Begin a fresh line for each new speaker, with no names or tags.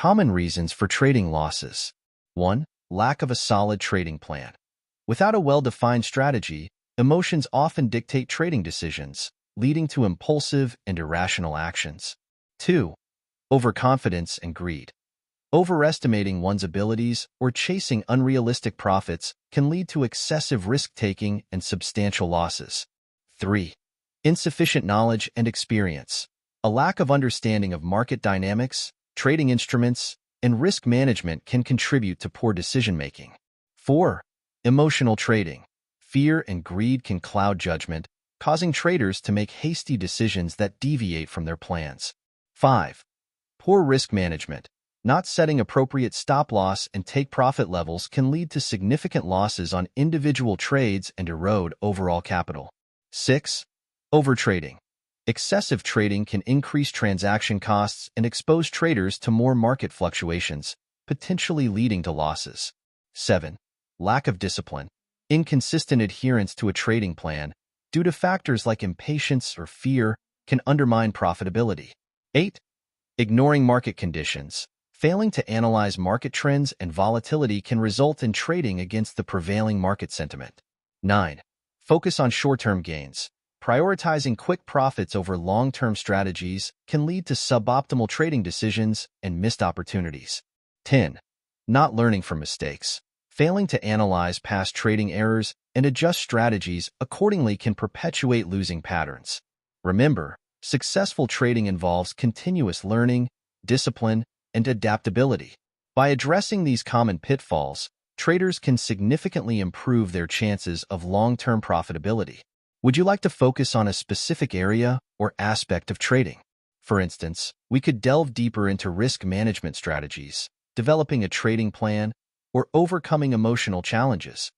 Common reasons for trading losses. 1. Lack of a solid trading plan. Without a well-defined strategy, emotions often dictate trading decisions, leading to impulsive and irrational actions. 2. Overconfidence and greed. Overestimating one's abilities or chasing unrealistic profits can lead to excessive risk-taking and substantial losses. 3. Insufficient knowledge and experience. A lack of understanding of market dynamics, trading instruments, and risk management can contribute to poor decision-making. 4. Emotional trading. Fear and greed can cloud judgment, causing traders to make hasty decisions that deviate from their plans. 5. Poor risk management. Not setting appropriate stop-loss and take-profit levels can lead to significant losses on individual trades and erode overall capital. 6. Overtrading. Excessive trading can increase transaction costs and expose traders to more market fluctuations, potentially leading to losses. 7. Lack of discipline. Inconsistent adherence to a trading plan, due to factors like impatience or fear, can undermine profitability. 8. Ignoring market conditions. Failing to analyze market trends and volatility can result in trading against the prevailing market sentiment. 9. Focus on short-term gains. Prioritizing quick profits over long-term strategies can lead to suboptimal trading decisions and missed opportunities. 10. Not learning from mistakes. Failing to analyze past trading errors and adjust strategies accordingly can perpetuate losing patterns. Remember, successful trading involves continuous learning, discipline, and adaptability. By addressing these common pitfalls, traders can significantly improve their chances of long-term profitability. Would you like to focus on a specific area or aspect of trading? For instance, we could delve deeper into risk management strategies, developing a trading plan, or overcoming emotional challenges.